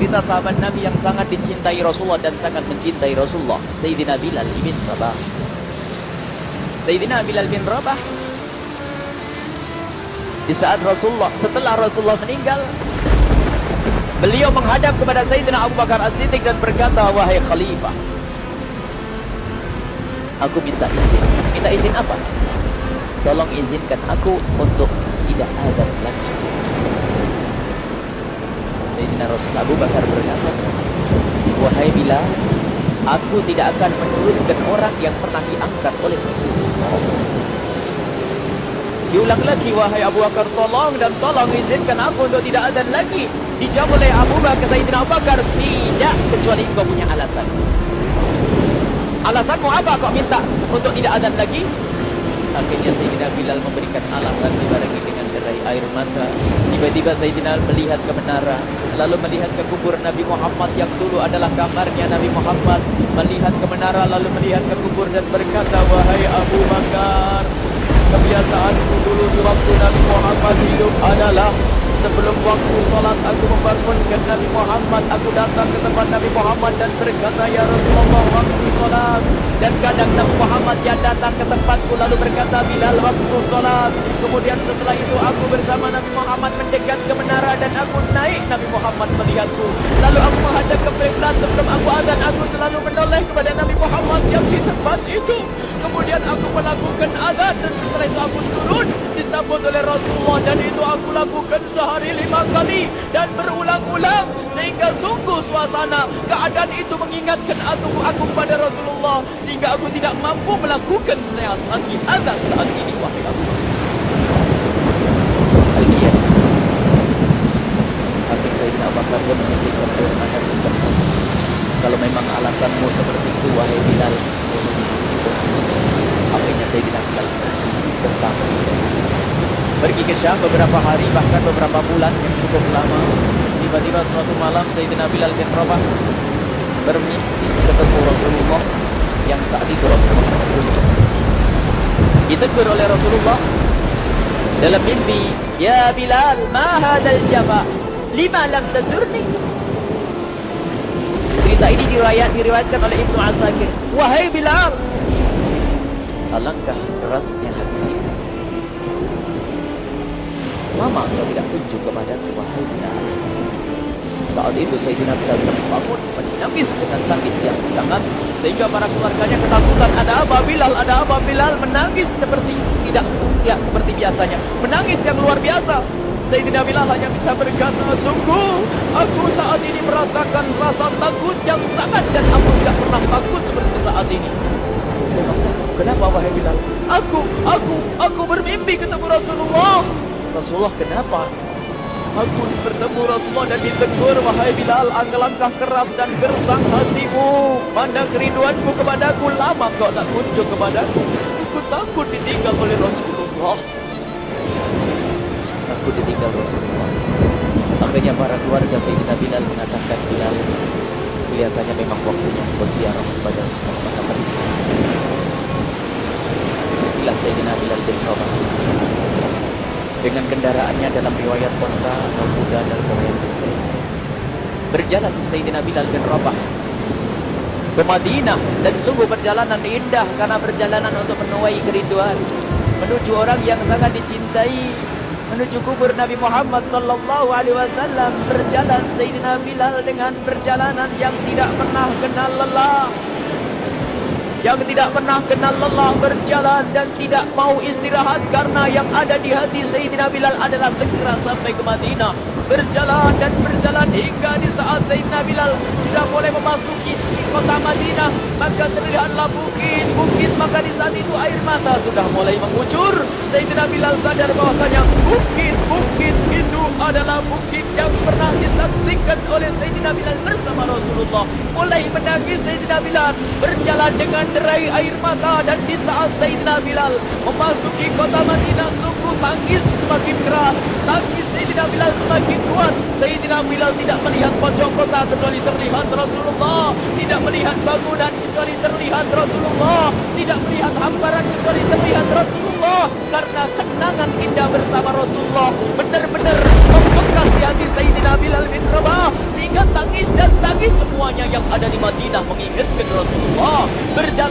kita sahabat Nabi yang sangat dicintai Rasulullah dan sangat mencintai Rasulullah, Sayyidina Bilal bin Rabah. Sayyidina Bilal bin Rabah, di saat setelah Rasulullah meninggal, beliau menghadap kepada Sayyidina Abu Bakar As-Siddiq dan berkata, wahai Khalifah, aku minta izin. Minta izin apa? Tolong izinkan aku untuk tidak azan lagi. Sayyidina Abu Bakar berkata, wahai Bilal, aku tidak akan menurunkan orang yang pernah diangkat oleh Rasulullah. Diulang lagi, wahai Abu Bakar, tolong dan tolong izinkan aku untuk tidak azan lagi. Dijawab oleh Abu Bakar, Sayyidina Abu Bakar, tidak, kecuali engkau punya alasan. Alasanmu apa kau minta untuk tidak azan lagi? Akhirnya Sayyidina Bilal memberikan alasan dibarengi dengan derai air mata. Tiba-tiba Sayyidina melihat ke menara, lalu melihat ke kubur Nabi Muhammad yang dulu adalah kamarnya Nabi Muhammad. Melihat ke menara, lalu melihat ke kubur dan berkata, wahai Abu Bakar, kebiasaanku dulu di waktu Nabi Muhammad hidup adalah sebelum waktu salat aku membangunkan Nabi Muhammad. Aku datang ke tempat Nabi Muhammad dan berkata, ya Rasulullah, waktu salat. Dan kadang Nabi Muhammad yang datang ke tempatku lalu berkata, Bilal, waktu salat. Kemudian setelah itu aku bersama Nabi Muhammad mendekat ke menara dan aku naik. Nabi Muhammad melihatku. Lalu aku menghadap ke kiblat. Sebelum aku azan, aku selalu menoleh kepada Nabi Muhammad yang di tempat itu. Kemudian aku melakukan azan dan setelah itu aku turun disambut oleh Rasulullah, dan itu aku lakukan sehari 5 kali dan berulang-ulang sehingga sungguh suasana keadaan itu mengingatkan aku pada Rasulullah sehingga aku tidak mampu melakukan lagi azan saat ini, wahai Abu Bakar. Al-Qiyam. Hati Sayyidina Abu Bakar pun menghentikan air mata tersebut. Kalau memang alasanmu seperti itu, wahai Bilal, akhirnya Sayyidina Bilal bersama pergi ke Syam beberapa hari, bahkan beberapa bulan yang cukup lama. Tiba-tiba suatu malam Sayyidina Bilal bin Rabah bermimpi ketemu Rasulullah yang saat itu Rasulullah menunggu. Ditegur oleh Rasulullah dalam mimpi, ya Bilal, ma hadal jama, lima lam tazurni. Cerita ini diriwayatkan oleh Ibnu Asakir. Wahai Bilal, alangkah kerasnya hatimu. Mama engkau tidak kunjung kepadaku, wahai Bilal. Saat itu Sayyidina Bilal terbangun menangis dengan tangis yang sangat, sehingga para keluarganya ketakutan. Ada apa Bilal? Ada apa Bilal? Menangis seperti seperti biasanya, menangis yang luar biasa. Sayyidina Bilal hanya bisa berkata, sungguh aku saat ini merasakan rasa takut yang sangat, dan aku tidak pernah takut seperti saat ini. Kenapa wahai Bilal? Aku bermimpi ketemu Rasulullah. Rasulullah, kenapa? Aku bertemu Rasulullah dan ditegur, wahai Bilal, alangkah keras dan gersang hatimu. Mana kerinduanku kepadaku, lama kau tak kunjung kepadaku. Aku takut ditinggal oleh Rasulullah. Aku ditinggal Rasulullah. Akhirnya para keluarga Sayyidina Bilal mengatakan, Bilal, kelihatannya memang waktunya berziarah kepada Rasulullah. Inilah Sayyidina Bilal bin Rabah dengan kendaraannya, dalam riwayat kota atau kuda dalam riwayat kuda, berjalan Sayyidina Bilal bin Rabah ke Madinah, dan sungguh perjalanan indah karena perjalanan untuk menuai kerinduan, menuju orang yang sangat dicintai, menuju kubur Nabi Muhammad sallallahu alaihi wasallam. Berjalan Sayyidina Bilal dengan perjalanan yang tidak pernah kenal lelah, yang tidak pernah kenal lelah, berjalan dan tidak mau istirahat, karena yang ada di hati Sayyidina Bilal adalah segera sampai ke Madinah. Berjalan dan berjalan hingga di saat Sayyidina Bilal tidak boleh memasuki kota Madinah, maka terlihatlah bukit-bukit. Maka di saat itu air mata sudah mulai mengucur. Sayyidina Bilal sadar bahwasanya bukit-bukit itu adalah bukit yang pernah disaksikan oleh Sayyidina Bilal bersama Rasulullah. Mulai menangis Sayyidina Bilal, berjalan dengan derai air mata, dan di saat Sayyidina Bilal memasuki kota Madinah, sungguh tangis semakin keras, tangis Sayyidina Bilal semakin kuat. Sayyidina Bilal tidak melihat pojok kota kecuali terlihat Rasulullah, tidak melihat bangunan kecuali terlihat Rasulullah, tidak melihat hamparan kecuali terlihat Rasulullah, karena kenangan indah bersama Rasulullah benar-benar membekas di hati Sayyidina Bilal bin Rabah, sehingga tangis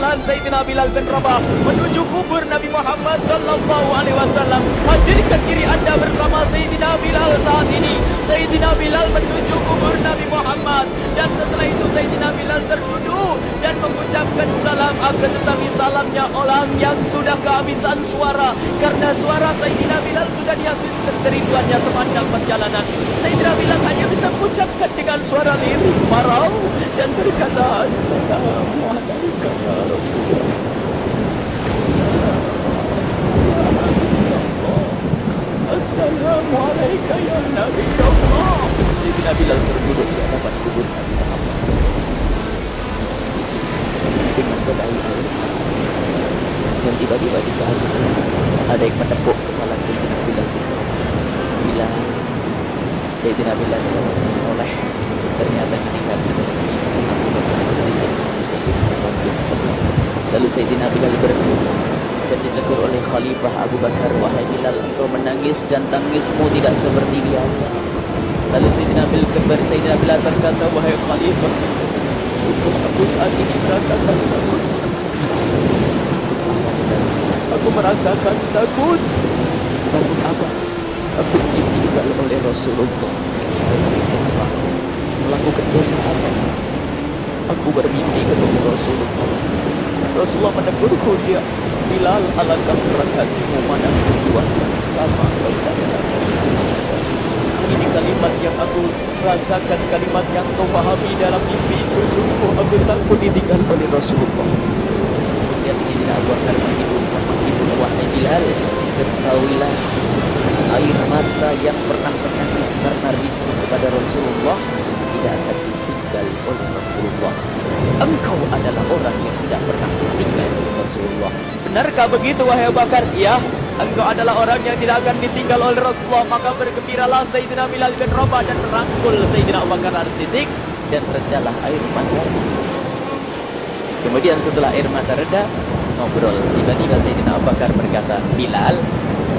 jalan Sayyidina Bilal bin Rabah menuju kubur Nabi Muhammad sallallahu alaihi wasallam. Hadirkan diri Anda bersama Sayyidina Bilal saat ini. Sayyidina Bilal menuju kubur Nabi Muhammad, dan setelah itu Sayyidina Bilal terduduk dan mengucapkan salam, akan tetapi salamnya orang yang sudah kehabisan suara, karena suara Sayyidina Bilal sudah dihabiskan kerinduannya sepanjang perjalanan. Sayyidina Bilal hanya bisa mengucapkan dengan suara lirik marau dan berkata, Assalamualaikum ya Rasulullah. Assalamualaikum ya Nabi Allah. Sayyidina Bilal terduduk di hadapan kubur Nabi Muhammad dengan berdalih air. Dan tiba-tiba di saat itu ada yang menepuk kepala Sayyidina Bilal. Bila Sayyidina Bilal oleh ternyata meninggal di dalam lalu Sayyidina Bilal berkata dan ditegur oleh Khalifah Abu Bakar, wahai Bilal, engkau menangis dan tangismu tidak seperti biasa. Lalu Sayyidina Bilal berkata, wahai Khalifah, aku saat ini merasakan takut. Aku merasakan takut. Takut apa? Aku ditinggal oleh Rasulullah. Melakukan dosa apa? Aku bermimpi ketemu Rasulullah. Rasulullah menegurku, dia, Bilal, alangkah perasaanmu mana kedua sama ini kalimat yang aku rasakan, kalimat yang kau pahami dalam mimpi itu. Sungguh aku takut ditinggal oleh Rasulullah. Kemudian Sayyidina Abu Bakar menghidupkan wahai Bilal, ketahuilah air mata yang pernah menangis karena rindu kepada Rasulullah tidak akan ditinggal oleh Rasulullah. Engkau adalah orang yang tidak pernah ditinggal oleh Rasulullah. Benarkah begitu wahai Abu Bakar? Ya, engkau adalah orang yang tidak akan ditinggal oleh Rasulullah. Maka bergembiralah Sayyidina Bilal bin Rabah dan merangkul Sayyidina Abu Bakar As-Siddiq, dan redalah air mata. Kemudian setelah air mata reda, ngobrol. Tiba-tiba Sayyidina Abu Bakar berkata, Bilal,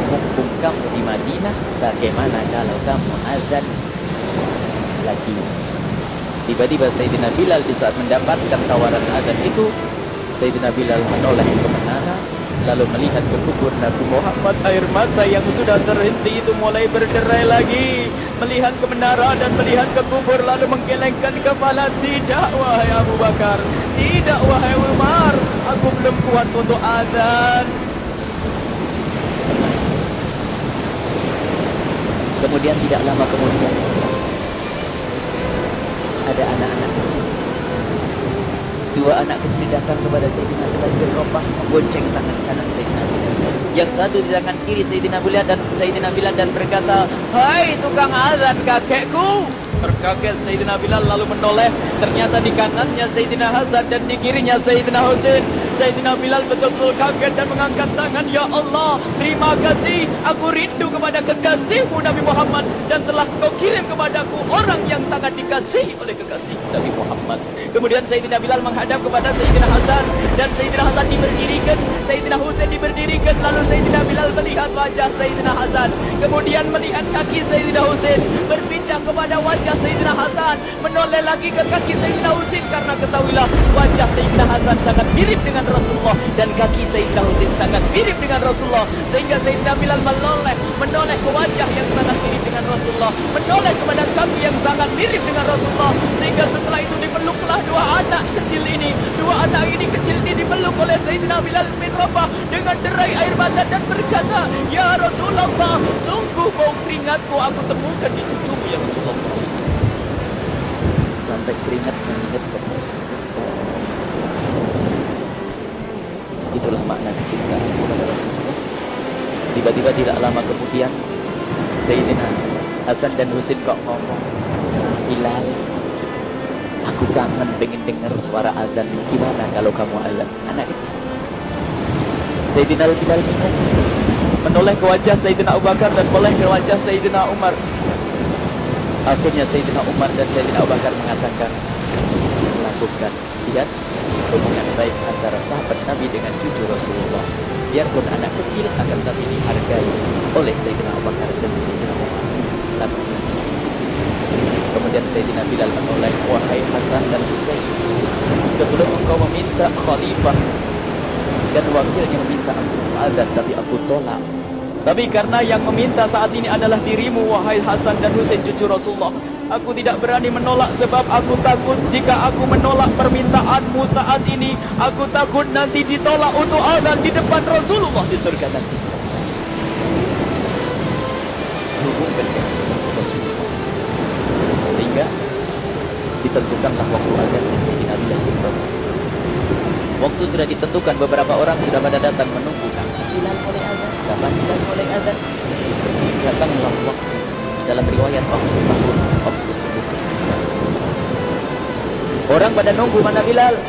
mumpung kamu di Madinah, bagaimana kalau kamu azan lagi? Tiba-tiba Sayyidina Bilal di saat mendapatkan tawaran azan itu, Sayyidina Bilal menoleh ke menara, lalu melihat ke kubur Nabi Muhammad. Air mata yang sudah terhenti itu mulai berderai lagi. Melihat ke menara dan melihat ke kubur, lalu menggelengkan kepala. Tidak wahai Abu Bakar, tidak wahai Umar, aku belum kuat untuk azan. Kemudian tidak lama kemudian ada anak-anak kecil. Dua anak kecil datang kepada Sayyidina Bilal bin Rabah, membonceng tangan kanan Sayyidina Bilal. Yang satu di tangan kiri Sayyidina Bilal dan berkata, hai tukang azan kakekku. Terkaget Sayyidina Bilal lalu menoleh. Ternyata di kanannya Sayyidina Hasan dan di kirinya Sayyidina Husain. Sayyidina Bilal betul-betul kaget dan mengangkat tangan. Ya Allah, terima kasih. Aku rindu kepada kekasihmu Nabi Muhammad, dan telah kau kirim kepadaku orang yang sangat dikasihi oleh kekasih Nabi Muhammad. Kemudian Sayyidina Bilal menghadap kepada Sayyidina Hasan, dan Sayyidina Hasan diberdirikan, Sayyidina Husain diberdirikan. Lalu Sayyidina Bilal melihat wajah Sayyidina Hasan, kemudian melihat kaki Sayyidina Husain, berpindah kepada wajah Sayyidina Hasan, menoleh lagi ke kaki Sayyidina Husain, karena ketahuilah wajah Sayyidina Hasan sangat mirip dengan Rasulullah dan kaki Sayyidina Husain sangat mirip dengan Rasulullah, sehingga Sayyidina Bilal menoleh ke wajah yang sangat mirip dengan Rasulullah, menoleh kepada kaki yang sangat mirip dengan Rasulullah, sehingga setelah itu dipeluklah dua anak kecil ini. Dua anak ini kecil ini dipeluk oleh Sayyidina Bilal bin Rabah dengan derai air mata dan berkata, ya Rasulullah, sungguh bau keringatku aku temukan di cucumu ya Rasulullah. Sampai keringat mengingatkan. Itulah makna kecintaan kepada Rasulullah. Tiba-tiba tidak lama kemudian Sayyidina Hasan dan Husain kok ngomong, Bilal, aku kangen pengen dengar suara azan. Gimana kalau kamu azan? Anak kecil. Sayyidina Bilal bingung, menoleh ke wajah Sayyidina Abu Bakar dan menoleh ke wajah Sayyidina Umar. Akhirnya Sayyidina Umar dan Sayyidina Abu Bakar mengatakan, lakukan, lihat hubungan baik antara sahabat Nabi dengan cucu Rasulullah. Biarpun anak kecil akan tapi dihargai oleh Sayyidina Abu Bakar dan Sayyidina Umar. Kemudian Kemudian Sayyidina Bilal menoleh, wahai Hasan dan Husain, sebelum engkau meminta khalifah dan wakilnya meminta aku azan, tapi aku tolak. Tapi karena yang meminta saat ini adalah dirimu, wahai Hasan dan Husain cucu Rasulullah, aku tidak berani menolak sebab aku takut jika aku menolak permintaanmu saat ini, aku takut nanti ditolak untuk azan di depan Rasulullah di surga nanti. Hubungkan Rasulullah sehingga ditentukanlah waktu azan di Sayyidina Bilal bin Rabah. Waktu sudah ditentukan, beberapa orang sudah pada datang menunggu. Bilal mulai azan, kapan Bilal mulai azan? Datanglah waktu. Dalam riwayat waktu sahur, waktu subuh. Orang pada nunggu mana Bilal.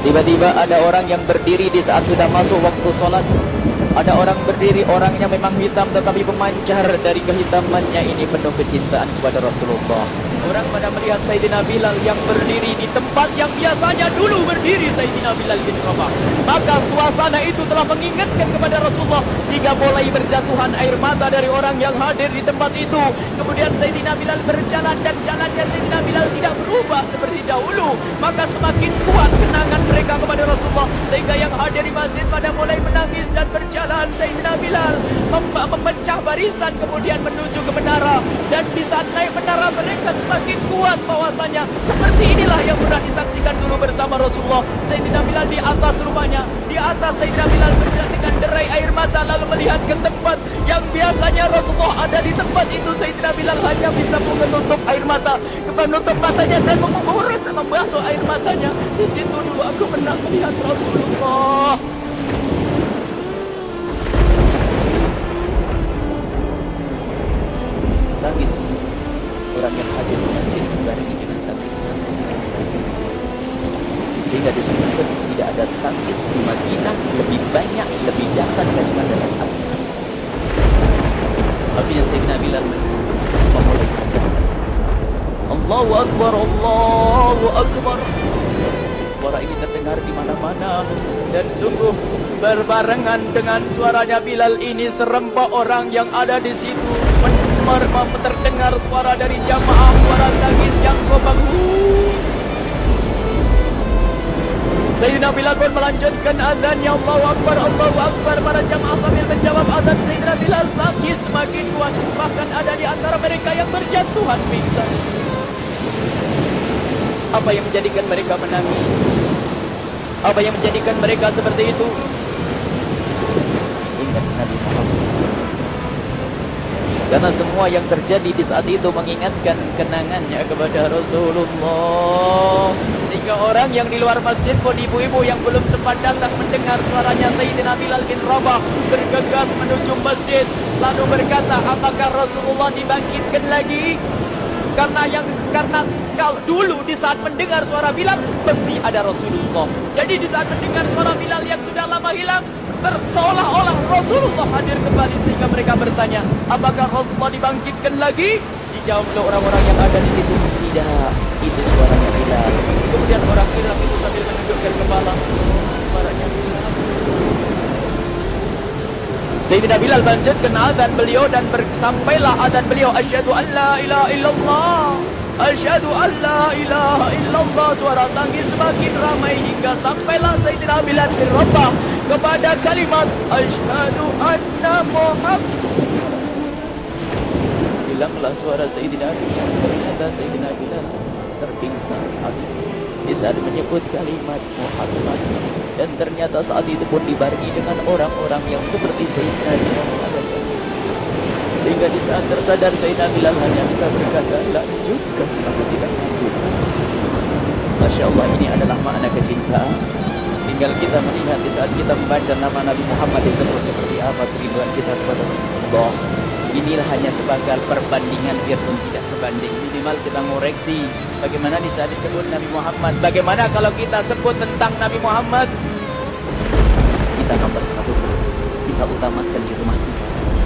Tiba-tiba ada orang yang berdiri di saat sudah masuk waktu sholat. Ada orang berdiri, orangnya memang hitam tetapi pemancar dari kehitamannya ini penuh kecintaan kepada Rasulullah. Orang pada melihat Sayyidina Bilal yang berdiri di tempat yang biasanya dulu berdiri Sayyidina Bilal bin Rabah. Maka suasana itu telah mengingatkan kepada Rasulullah sehingga mulai berjatuhan air mata dari orang yang hadir di tempat itu. Kemudian Sayyidina Bilal berjalan dan jalannya Sayyidina Bilal tidak berubah seperti dahulu. Maka semakin kuat kenangan mereka kepada Rasulullah sehingga yang hadir di masjid pada mulai menangis dan berjalan. Sayyidina Bilal memecah barisan kemudian menuju ke menara, dan di saat naik menara mereka semakin kuat bahwasanya seperti inilah yang pernah disaksikan dulu bersama Rasulullah. Sayyidina Bilal di atas rumahnya, di atas Sayyidina Bilal berjalan dengan derai air mata lalu melihat ke tempat yang biasanya Rasulullah ada di tempat itu. Sayyidina Bilal hanya bisa menutup air mata, menutup matanya dan mengurus membasuh air matanya. Di situ dulu aku pernah melihat Rasulullah. Tangis orang yang hadir di masjid dibarengi dengan tangisnya sehingga disebutkan tidak ada tangis di Madinah lebih banyak, lebih dahsyat daripada saat itu. Akhirnya Sayyidina Bilal memulai Allahu Akbar, Allahu Akbar. Suara ini terdengar di mana-mana dan sungguh berbarengan dengan suaranya Bilal ini serempak orang yang ada di situ terdengar suara dari jamaah, suara tangis yang gobang. Sayyidina Bilal pun melanjutkan azannya, Allahu Akbar, Allahu Akbar. Para jamaah sambil menjawab azan Sayyidina Bilal, tangis semakin kuat. Bahkan ada di antara mereka yang berjatuhan pingsan. Apa yang menjadikan mereka menangis? Apa yang menjadikan mereka seperti itu? Ingat Nabi Muhammad. Karena semua yang terjadi di saat itu mengingatkan kenangannya kepada Rasulullah. Sehingga orang yang di luar masjid pun, ibu-ibu yang belum sempat datang mendengar suaranya Sayyidina Bilal bin Rabah bergegas menuju masjid lalu berkata, apakah Rasulullah dibangkitkan lagi? Karena kalau dulu di saat mendengar suara Bilal pasti ada Rasulullah. Jadi di saat mendengar suara Bilal yang sudah lama hilang, seolah-olah Rasulullah hadir kembali sehingga mereka bertanya, apakah Rasulullah dibangkitkan lagi? Dijawab oleh orang-orang yang ada di situ, tidak, itu suaranya Bilal. Kemudian orang Irak itu sambil menundukkan kepala, suaranya Bilal. Sayyidina Bilal melanjutkan azan beliau dan sampailah azan beliau, asyhadu an la ilaha illallah, asyhadu an la ilaha illallah. Suara tangis semakin ramai hingga sampailah Sayyidina Bilal bin Rabah kepada kalimat asyhadu anna Muhammad. Hilanglah suara Sayyidina Bilal. Ternyata Sayyidina Bilal terpingsan di saat menyebut kalimat Muhammad. Dan ternyata saat itu pun dibarengi dengan orang-orang yang seperti Sayyidina Bilal ada jatuh. Sehingga di saat tersadar Sayyidina Bilal hanya bisa berkata, lanjutkan, aku tidak mampu. Masya Allah, ini adalah makna kecintaan. Tinggal kita melihat di saat kita membaca nama Nabi Muhammad disebut seperti apa kerinduan kita kepada Allah. Inilah hanya sebagai perbandingan biarpun tidak sebanding. Minimal kita ngoreksi bagaimana di saat disebut Nabi Muhammad. Bagaimana kalau kita sebut tentang Nabi Muhammad? Kita nomor satu, kita utamakan di rumah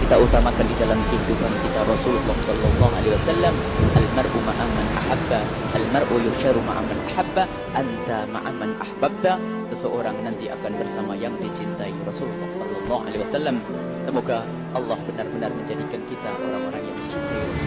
kita utamakan di dalam kehidupan kita Rasulullah sallallahu alaihi wasallam. Al-mar'u ma'a man ahabba, al-mar'u yusharu ma'a man ahabba, anta ma'a man ahbabta. Seseorang nanti akan bersama yang dicintai Rasulullah sallallahu alaihi wasallam. Semoga Allah benar-benar menjadikan kita orang-orang yang dicintai Rasulullah.